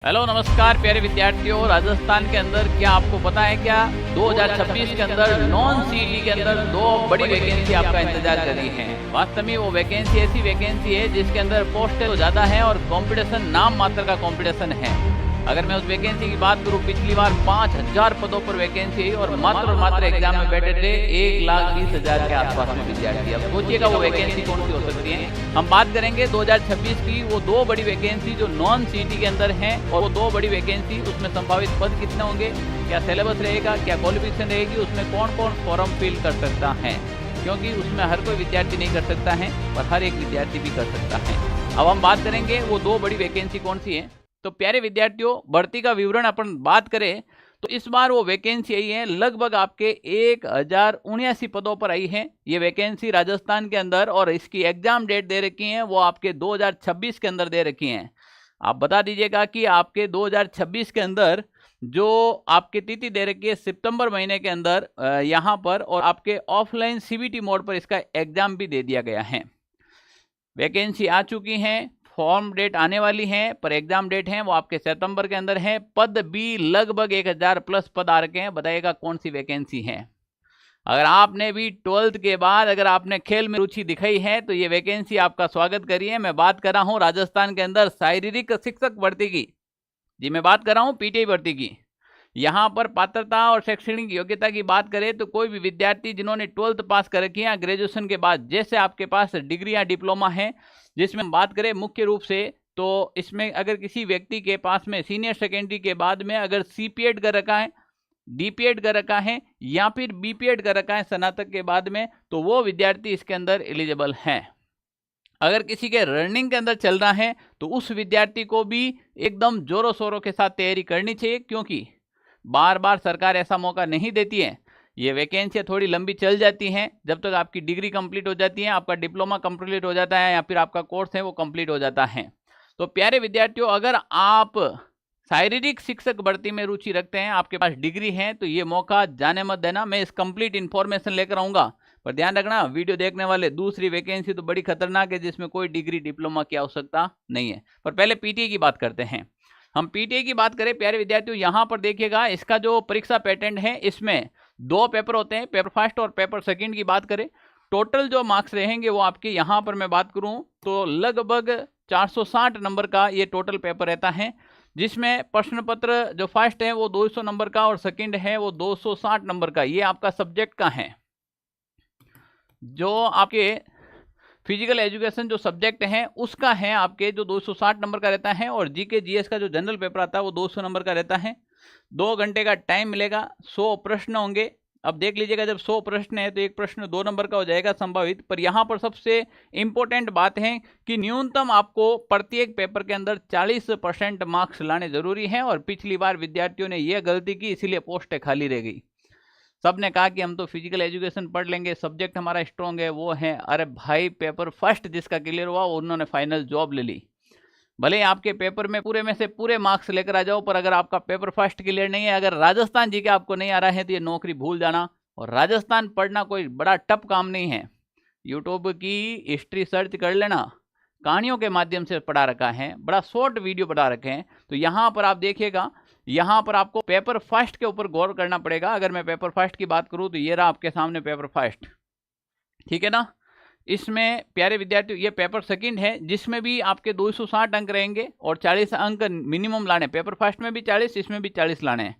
Hello नमस्कार प्यारे विद्यार्थियों। राजस्थान के अंदर क्या आपको पता है क्या 2026 के अंदर नॉन सीईटी के अंदर दो बड़ी वैकेंसी आपका इंतजार कर रही है। वास्तव में वो वैकेंसी ऐसी वैकेंसी है जिसके अंदर पोस्ट तो ज़्यादा है और कंपटीशन नाम मात्र का कंपटीशन है। अगर मैं उस वैकेंसी की बात करूं, पिछली बार 5000 पदों पर वैकेंसी है और मात्र एग्जाम में बैठे थे 1,20,000 के आसपास में विद्यार्थी। अब सोचिएगा वो वैकेंसी कौन सी हो सकती है। हम बात करेंगे 2026 की वो दो बड़ी वैकेंसी जो नॉन सीईटी के अंदर हैं, और वो दो बड़ी वैकेंसी उसमें संभावित पद कितने होंगे, क्या सिलेबस रहेगा, क्या क्वालिफिकेशन रहेगी, उसमें कौन कौन फॉर्म फिल कर सकता है, क्योंकि उसमें हर कोई विद्यार्थी नहीं कर सकता है पर हर एक विद्यार्थी भी कर सकता है। अब हम बात करेंगे वो दो बड़ी वैकेंसी कौन सी है। तो प्यारे विद्यार्थियों, भर्ती का विवरण अपन बात करें तो इस बार वो वैकेंसी आई है लगभग आपके 1079 पदों पर आई है ये वैकेंसी राजस्थान के अंदर, और इसकी एग्जाम डेट दे रखी है वो आपके 2026 के अंदर दे रखी हैं। आप बता दीजिएगा कि आपके 2026 के अंदर जो आपकी तिथि दे रखी है सितंबर महीने के अंदर यहाँ पर, और आपके ऑफलाइन सीबीटी मोड पर इसका एग्जाम भी दे दिया गया है। वैकेंसी आ चुकी हैं, फॉर्म डेट आने वाली है, पर एग्जाम डेट है वो आपके सितंबर के अंदर है। पद भी लगभग 1000 प्लस पद आ रखे हैं। बताइएगा कौन सी वैकेंसी है। अगर आपने भी 12th के बाद अगर आपने खेल में रुचि दिखाई है तो ये वैकेंसी आपका स्वागत करिए। मैं बात कर रहा हूँ राजस्थान के अंदर शारीरिक शिक्षक भर्ती की। जी मैं बात कर रहा हूँ पीटीआई भर्ती की। यहाँ पर पात्रता और शैक्षणिक योग्यता की बात करें तो कोई भी विद्यार्थी जिन्होंने 12th पास कर रखी है, ग्रेजुएशन के बाद जैसे आपके पास डिग्री या डिप्लोमा है, जिसमें हम बात करें मुख्य रूप से तो इसमें अगर किसी व्यक्ति के पास में सीनियर सेकेंडरी के बाद में अगर सीपीएड कर रखा है, डीपीएड कर रखा है या फिर बीपीएड कर रखा है स्नातक के बाद में, तो वो विद्यार्थी इसके अंदर एलिजिबल हैं। अगर किसी के रनिंग के अंदर चल रहा है तो उस विद्यार्थी को भी एकदम जोरों शोरों के साथ तैयारी करनी चाहिए, क्योंकि बार बार सरकार ऐसा मौका नहीं देती है। ये वैकेंसियाँ थोड़ी लंबी चल जाती हैं जब तक आपकी डिग्री कंप्लीट हो जाती है, आपका डिप्लोमा कंप्लीट हो जाता है या फिर आपका कोर्स है वो कंप्लीट हो जाता है। तो प्यारे विद्यार्थियों, अगर आप शारीरिक शिक्षक भर्ती में रुचि रखते हैं, आपके पास डिग्री है, तो ये मौका जाने मत देना। मैं इस कंप्लीट इन्फॉर्मेशन लेकर आऊँगा, पर ध्यान रखना वीडियो देखने वाले, दूसरी वैकेंसी तो बड़ी खतरनाक है जिसमें कोई डिग्री डिप्लोमा की आवश्यकता नहीं है। पर पहले पीटीआई की बात करते हैं। हम पीटीआई की बात करें प्यारे विद्यार्थियों, यहाँ पर देखिएगा इसका जो परीक्षा पैटर्न है इसमें दो पेपर होते हैं, पेपर फर्स्ट और पेपर सेकंड की बात करें। टोटल जो मार्क्स रहेंगे वो आपके यहाँ पर मैं बात करूँ तो लगभग 460 नंबर का ये टोटल पेपर रहता है, जिसमें प्रश्न पत्र जो फर्स्ट है वो 200 नंबर का और सेकंड है वो 260 नंबर का। ये आपका सब्जेक्ट का है। जो आपके फिजिकल एजुकेशन जो सब्जेक्ट है उसका है आपके जो 260 नंबर का रहता है, और जीके जीएस का जो जनरल पेपर आता है वो 200 नंबर का रहता है। 2 घंटे का टाइम मिलेगा, 100 प्रश्न होंगे। अब देख लीजिएगा, जब 100 प्रश्न है तो एक प्रश्न 2 नंबर का हो जाएगा संभावित। पर यहाँ पर सबसे इंपॉर्टेंट बात है कि न्यूनतम आपको प्रत्येक पेपर के अंदर 40% मार्क्स लाने जरूरी हैं, और पिछली बार विद्यार्थियों ने यह गलती की इसीलिए पोस्टें खाली रह गई। सब ने कहा कि हम तो फिजिकल एजुकेशन पढ़ लेंगे, सब्जेक्ट हमारा स्ट्रॉन्ग है, वो है। अरे भाई, पेपर फर्स्ट जिसका क्लियर हुआ उन्होंने फाइनल जॉब ले ली। भले आपके पेपर में पूरे में से पूरे मार्क्स लेकर आ जाओ, पर अगर आपका पेपर फर्स्ट क्लियर नहीं है, अगर राजस्थान जी के आपको नहीं आ रहा है तो ये नौकरी भूल जाना। और राजस्थान पढ़ना कोई बड़ा टफ काम नहीं है। यूट्यूब की हिस्ट्री सर्च कर लेना, कहानियों के माध्यम से पढ़ा रखा है, बड़ा शॉर्ट वीडियो पढ़ा रखे हैं। तो यहाँ पर आप देखिएगा, यहाँ पर आपको पेपर फर्स्ट के ऊपर गौर करना पड़ेगा। अगर मैं पेपर फर्स्ट की बात करूँ तो ये रहा आपके सामने पेपर फर्स्ट, ठीक है ना। इसमें प्यारे विद्यार्थियों ये पेपर सेकंड है, जिसमें भी आपके 260 अंक रहेंगे और 40 अंक मिनिमम लाने। पेपर फर्स्ट में भी 40, इसमें भी 40 लाने हैं।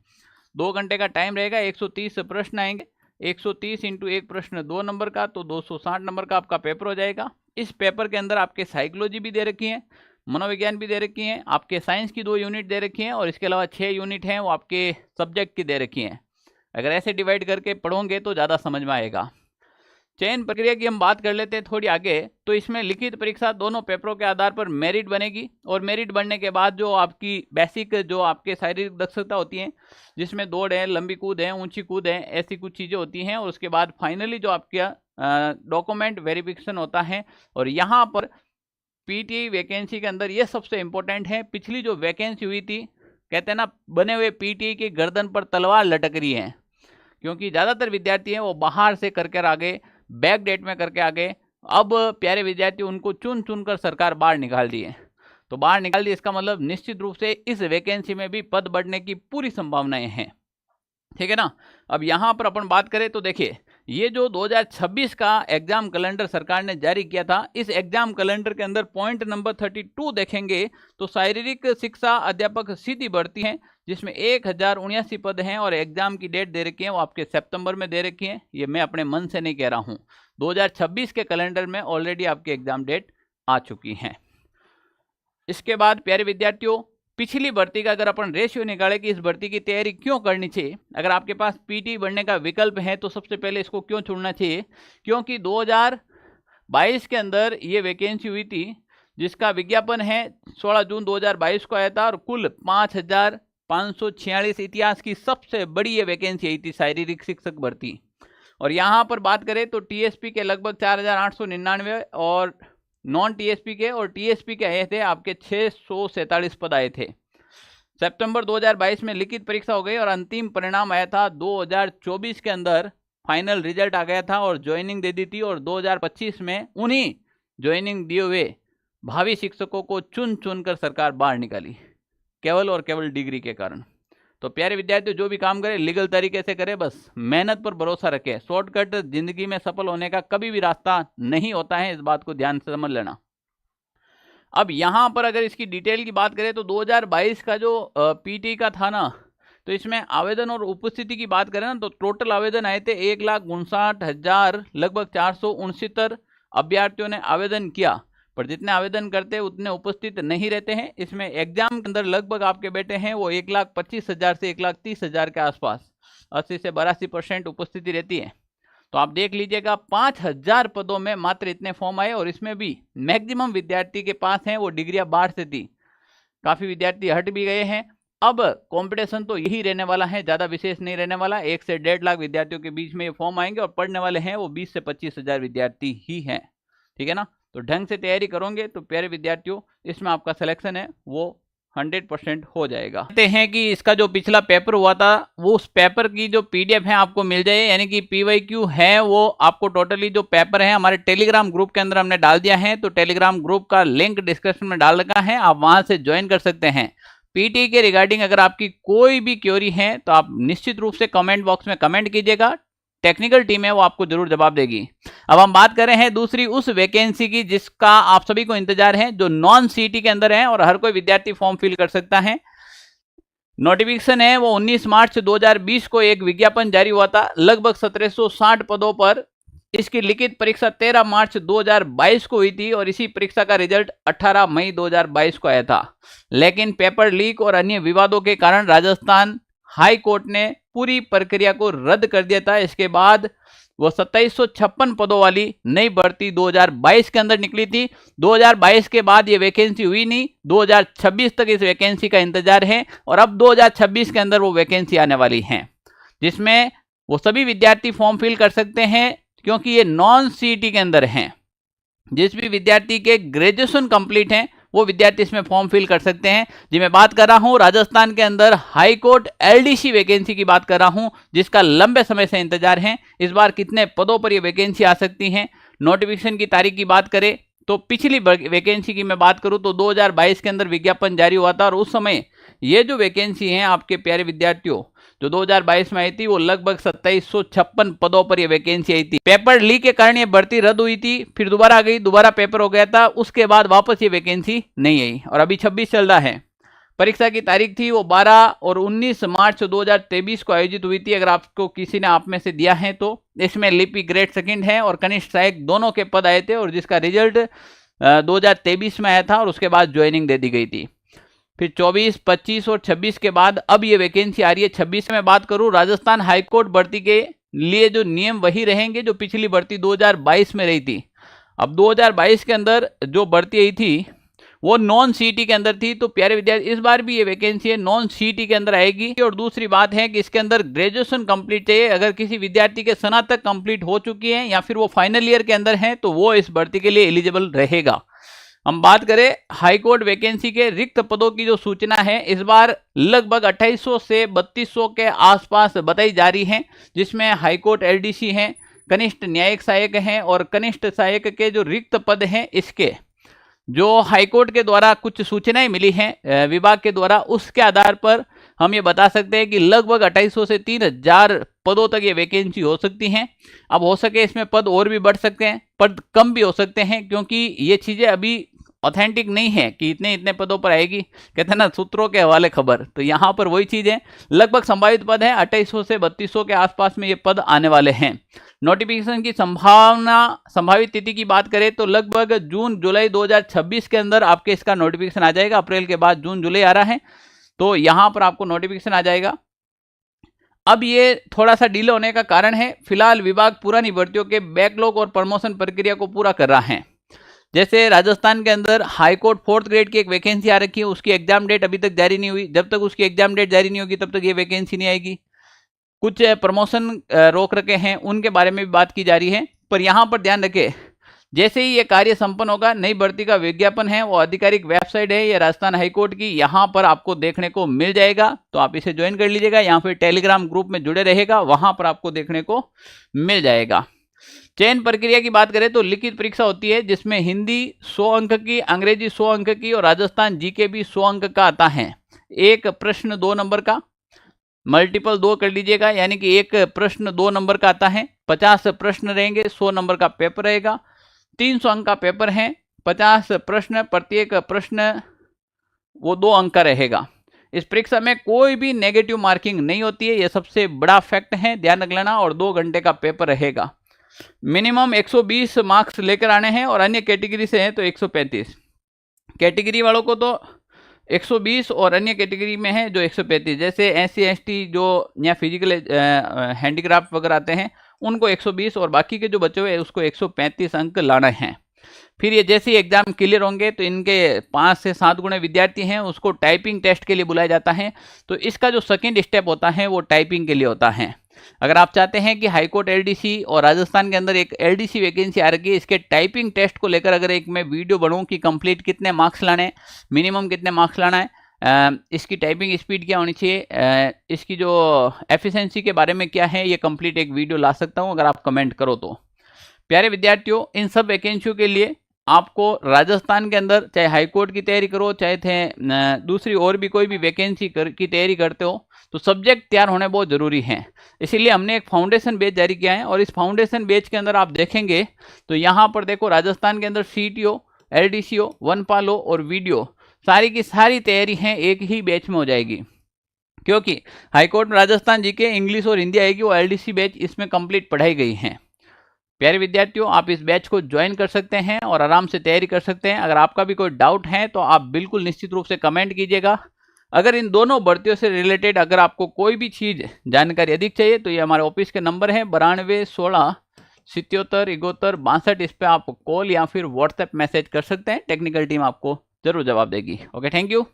2 घंटे का टाइम रहेगा, 130 प्रश्न आएंगे। 130 इंटू एक प्रश्न 2 नंबर का, तो 260 नंबर का आपका पेपर हो जाएगा। इस पेपर के अंदर आपके साइकोलॉजी भी दे रखी है, मनोविज्ञान भी दे रखी है, आपके साइंस की 2 यूनिट दे रखी हैं, और इसके अलावा 6 यूनिट हैं वो आपके सब्जेक्ट की दे रखी हैं। अगर ऐसे डिवाइड करके पढ़ोगे तो ज़्यादा समझ में आएगा। चयन प्रक्रिया की हम बात कर लेते हैं थोड़ी आगे। तो इसमें लिखित परीक्षा दोनों पेपरों के आधार पर मेरिट बनेगी, और मेरिट बनने के बाद जो आपकी बेसिक जो आपके शारीरिक दक्षता होती है, जिसमें दौड़ है, लंबी कूद है, ऊंची कूद है, ऐसी कुछ चीज़ें होती हैं, और उसके बाद फाइनली जो आपका डॉक्यूमेंट वेरिफिकेशन होता है। और यहाँ पर पीटीआई वैकेंसी के अंदर ये सबसे इम्पोर्टेंट है। पिछली जो वैकेंसी हुई थी, कहते हैं ना, बने हुए पीटीआई की गर्दन पर तलवार लटक रही है, क्योंकि ज़्यादातर विद्यार्थी हैं वो बाहर से करके आ गए, बैक डेट में करके आ गए। अब प्यारे विद्यार्थी उनको चुन चुन कर सरकार बाहर निकाल दी है। तो बाहर निकाल दिया। इसका मतलब निश्चित रूप से इस वैकेंसी में भी पद बढ़ने की पूरी संभावनाएं हैं, ठीक है ना। अब यहाँ पर अपन बात करें तो देखिए, ये जो 2026 का एग्जाम कैलेंडर सरकार ने जारी किया था, इस एग्जाम कैलेंडर के अंदर पॉइंट नंबर 32 देखेंगे तो शारीरिक शिक्षा अध्यापक सीधी भर्ती है, जिसमें 1079 पद हैं और एग्जाम की डेट दे रखी है, वो आपके सितंबर में दे रखी है। ये मैं अपने मन से नहीं कह रहा हूँ, 2026 के कैलेंडर में ऑलरेडी आपकी एग्जाम डेट आ चुकी है। इसके बाद प्यारे विद्यार्थियों, पिछली भर्ती का अगर अपन रेशियो निकाले कि इस भर्ती की तैयारी क्यों करनी चाहिए, अगर आपके पास पीटी बनने का विकल्प है तो सबसे पहले इसको क्यों चुनना चाहिए, क्योंकि 2022 के अंदर ये वैकेंसी हुई थी, जिसका विज्ञापन है 16 जून 2022 को आया था और कुल 5546 इतिहास की सबसे बड़ी ये वैकेंसी आई थी शारीरिक शिक्षक भर्ती। और यहाँ पर बात करें तो टीएसपी के लगभग 4899 और नॉन टीएसपी के और टीएसपी के आए थे आपके 647 पद आए थे। सितंबर 2022 में लिखित परीक्षा हो गई और अंतिम परिणाम आया था 2024 के अंदर, फाइनल रिजल्ट आ गया था और ज्वाइनिंग दे दी थी। और 2025 में उन्हीं ज्वाइनिंग दिए हुए भावी शिक्षकों को चुन चुन कर सरकार बाहर निकाली, केवल और केवल डिग्री के कारण। तो प्यारे विद्यार्थी, जो भी काम करे लीगल तरीके से करे, बस मेहनत पर भरोसा रखे। शॉर्टकट जिंदगी में सफल होने का कभी भी रास्ता नहीं होता है, इस बात को ध्यान से समझ लेना। अब यहाँ पर अगर इसकी डिटेल की बात करें तो 2022 का जो पीटी का था ना, तो इसमें आवेदन और उपस्थिति की बात करें ना तो टोटल आवेदन आए थे 1,59,000 लगभग 469 अभ्यर्थियों ने आवेदन किया, पर जितने आवेदन करते हैं उतने उपस्थित नहीं रहते हैं। इसमें एग्जाम के अंदर लगभग आपके बेटे हैं वो 1,25,000 से 1,30,000 के आसपास 80 से 82% उपस्थिति रहती है। तो आप देख लीजिएगा 5,000 पदों में मात्र इतने फॉर्म आए और इसमें भी मैक्सिमम विद्यार्थी के पास हैं वो डिग्रियां बाहर से थी, काफ़ी विद्यार्थी हट भी गए हैं। अब कंपटीशन तो यही रहने वाला है, ज़्यादा विशेष नहीं रहने वाला। 1 से 1.5 लाख विद्यार्थियों के बीच में ये फॉर्म आएंगे और पढ़ने वाले हैं वो 20 से 25,000 विद्यार्थी ही हैं, ठीक है ना। तो ढंग से तैयारी करोगे तो प्यारे विद्यार्थियों इसमें आपका सिलेक्शन है वो 100% हो जाएगा। कहते हैं कि इसका जो पिछला पेपर हुआ था वो उस पेपर की जो पीडीएफ है आपको मिल जाए, यानी कि पीवाईक्यू है वो आपको टोटली जो पेपर है हमारे टेलीग्राम ग्रुप के अंदर हमने डाल दिया है। तो टेलीग्राम ग्रुप का लिंक डिस्क्रिप्शन में डाल रखा है, आप वहां से ज्वाइन कर सकते हैं। पीटी के रिगार्डिंग अगर आपकी कोई भी क्वेरी है तो आप निश्चित रूप से कमेंट बॉक्स में कमेंट कीजिएगा, टेक्निकल टीम है वो आपको जरूर जवाब देगी। अब हम बात कर रहे हैं दूसरी उस वैकेंसी की जिसका आप सभी को इंतजार है, जो नॉन सीटी के अंदर है और हर कोई विद्यार्थी फॉर्म फिल कर सकता है। नोटिफिकेशन है वो 19 मार्च 2020 को एक विज्ञापन जारी हुआ था लगभग 1760 पदों पर। इसकी लिखित परीक्षा 13 मार्च 2022 को हुई थी और इसी परीक्षा का रिजल्ट 18 मई 2022 को आया था। लेकिन पेपर लीक और अन्य विवादों के कारण राजस्थान हाई कोर्ट ने पूरी प्रक्रिया को रद्द कर दिया था। इसके बाद वो 2756 पदों वाली नई भर्ती 2022 के अंदर निकली थी। 2022 के बाद ये वैकेंसी हुई नहीं, 2026 तक इस वैकेंसी का इंतजार है और अब 2026 के अंदर वो वैकेंसी आने वाली है, जिसमें वो सभी विद्यार्थी फॉर्म फिल कर सकते हैं क्योंकि ये नॉन सीईटी के अंदर हैं। जिस भी विद्यार्थी के ग्रेजुएशन कंप्लीट है वो विद्यार्थी इसमें फॉर्म फिल कर सकते हैं। जी मैं बात कर रहा हूं राजस्थान के अंदर हाई कोर्ट एलडीसी वैकेंसी की बात कर रहा हूं, जिसका लंबे समय से इंतजार है। इस बार कितने पदों पर ये वैकेंसी आ सकती है। नोटिफिकेशन की तारीख की बात करें तो पिछली वैकेंसी की मैं बात करूं तो 2022 के अंदर विज्ञापन जारी हुआ था और उस समय ये जो वैकेंसी है आपके प्यारे विद्यार्थियों जो 2022 में आई थी वो लगभग 2756 पदों पर ये वैकेंसी आई थी। पेपर लीक के कारण ये भर्ती रद्द हुई थी, फिर दोबारा आ गई, दोबारा पेपर हो गया था, उसके बाद वापस ये वैकेंसी नहीं आई और अभी 26 चल रहा है। परीक्षा की तारीख थी वो 12 और 19 मार्च 2023 को आयोजित हुई थी। अगर आपको किसी ने आप में से दिया है तो इसमें लिपि ग्रेड सेकंड है और कनिष्ठ सहायक दोनों के पद आए थे और जिसका रिजल्ट 2023 में आया था और उसके बाद ज्वाइनिंग दे दी गई थी। फिर 24, 25 और 26 के बाद अब ये वैकेंसी आ रही है। 26 में बात करूं राजस्थान हाईकोर्ट भर्ती के लिए जो नियम वही रहेंगे जो पिछली भर्ती 2022 में रही थी। अब 2022 के अंदर जो भर्ती आई थी वो नॉन सीईटी के अंदर थी। तो प्यारे विद्यार्थी इस बार भी ये वैकेंसी है नॉन सीईटी के अंदर आएगी। और दूसरी बात है कि इसके अंदर ग्रेजुएशन कंप्लीट चाहिए। अगर किसी विद्यार्थी के स्नातक कंप्लीट हो चुकी है या फिर वो फाइनल ईयर के अंदर है तो वो इस भर्ती के लिए एलिजिबल रहेगा। हम बात करें हाईकोर्ट वैकेंसी के रिक्त पदों की जो सूचना है इस बार लगभग 2800 से 3200 के आसपास बताई जा रही है, जिसमें हाईकोर्ट एलडीसी हैं, कनिष्ठ न्यायिक सहायक हैं और कनिष्ठ सहायक के जो रिक्त पद हैं इसके जो हाईकोर्ट के द्वारा कुछ सूचनाएं मिली हैं विभाग के द्वारा, उसके आधार पर हम ये बता सकते हैं कि लगभग 2800 से 3000 पदों तक ये वैकेंसी हो सकती हैं। अब हो सके इसमें पद और भी बढ़ सकते हैं, पद कम भी हो सकते हैं, क्योंकि ये चीजें अभी ऑथेंटिक नहीं है कि इतने इतने पदों पर आएगी, कहते हैं ना सूत्रों के हवाले खबर। तो यहाँ पर वही चीज है, लगभग संभावित पद है 2800 से 3200 के आसपास में ये पद आने वाले हैं। नोटिफिकेशन की संभावित तिथि की बात करें तो लगभग जून जुलाई 2026 के अंदर आपके इसका नोटिफिकेशन आ जाएगा। अप्रैल के बाद जून जुलाई आ रहा है, तो यहां पर आपको नोटिफिकेशन आ जाएगा। अब ये थोड़ा सा डिले होने का कारण है, फिलहाल विभाग पुरानी भर्तियों के बैकलॉग और प्रमोशन प्रक्रिया को पूरा कर रहा है। जैसे राजस्थान के अंदर हाईकोर्ट 4th ग्रेड की एक वैकेंसी आ रखी है, उसकी एग्जाम डेट अभी तक जारी नहीं हुई। जब तक उसकी एग्जाम डेट जारी नहीं होगी तब तक ये वैकेंसी नहीं आएगी। कुछ प्रमोशन रोक रखे हैं, उनके बारे में भी बात की जा रही है। पर यहाँ पर ध्यान रखें, जैसे ही ये कार्य संपन्न होगा, नई भर्ती का विज्ञापन है वो आधिकारिक वेबसाइट है ये राजस्थान हाईकोर्ट की, यहाँ पर आपको देखने को मिल जाएगा। तो आप इसे ज्वाइन कर लीजिएगा, यहाँ फिर टेलीग्राम ग्रुप में जुड़े रहेगा, वहां पर आपको देखने को मिल जाएगा। चयन प्रक्रिया की बात करें तो लिखित परीक्षा होती है, जिसमें हिंदी 100 अंक की, अंग्रेजी 100 अंक की और राजस्थान जीके भी 100 अंक का आता है। एक प्रश्न 2 नंबर का, मल्टीपल 2 कर लीजिएगा, यानी कि एक प्रश्न 2 नंबर का आता है। 50 प्रश्न रहेंगे, 100 नंबर का पेपर रहेगा। 300 अंक का पेपर है, 50 प्रश्न, प्रत्येक प्रश्न वो 2 अंक का रहेगा। इस परीक्षा में कोई भी नेगेटिव मार्किंग नहीं होती है, यह सबसे बड़ा फैक्ट है, ध्यान रख लेना। और 2 घंटे का पेपर रहेगा। मिनिमम 120 मार्क्स लेकर आने हैं, और अन्य कैटेगरी से हैं तो 135। कैटेगरी वालों को तो 120 और अन्य कैटेगरी में है जो 135। जैसे SC ST जो या फिजिकल हैंडीक्राफ्ट वगैरह आते हैं उनको 120, और बाकी के जो बच्चे हुए उसको 135 अंक लाना है। फिर ये जैसे ही एग्जाम क्लियर होंगे तो इनके 5 से 7 गुणे विद्यार्थी हैं, उसको टाइपिंग टेस्ट के लिए बुलाया जाता है। तो इसका जो सेकेंड स्टेप होता है वो टाइपिंग के लिए होता है। अगर आप चाहते हैं कि हाईकोर्ट LDC और राजस्थान के अंदर एक LDC वैकेंसी आ रही है, इसके टाइपिंग टेस्ट को लेकर अगर एक मैं वीडियो बनाऊं कि कंप्लीट कितने मार्क्स लाने हैं, मिनिमम कितने मार्क्स लाना है, इसकी टाइपिंग स्पीड क्या होनी चाहिए, इसकी जो एफिशिएंसी के बारे में क्या है, ये कंप्लीट एक वीडियो ला सकता हूं अगर आप कमेंट करो तो। प्यारे विद्यार्थियों, इन सब वैकेंसियों के लिए आपको राजस्थान के अंदर चाहे हाईकोर्ट की तैयारी करो, चाहे दूसरी और भी कोई भी वैकेंसी की तैयारी करते हो, तो सब्जेक्ट तैयार होने बहुत ज़रूरी है। इसीलिए हमने एक फाउंडेशन बैच जारी किया है, और इस फाउंडेशन बैच के अंदर आप देखेंगे तो यहाँ पर देखो राजस्थान के अंदर CTO, LDCO, वनपालो और वीडियो सारी की सारी तैयारी है एक ही बैच में हो जाएगी। क्योंकि हाईकोर्ट में राजस्थान जीके, इंग्लिश और हिंदी आएगी, वो LDC बैच इसमें कंप्लीट पढ़ाई गई है। प्यारे विद्यार्थियों, आप इस बैच को ज्वाइन कर सकते हैं और आराम से तैयारी कर सकते हैं। अगर आपका भी कोई डाउट है तो आप बिल्कुल निश्चित रूप से कमेंट कीजिएगा। अगर इन दोनों भर्तियों से रिलेटेड अगर आपको कोई भी चीज़ जानकारी अधिक चाहिए तो ये हमारे ऑफिस के नंबर है 92 16 77 71 62। इस पर आप कॉल या फिर व्हाट्सएप मैसेज कर सकते हैं, टेक्निकल टीम आपको जरूर जवाब देगी। Okay, thank you.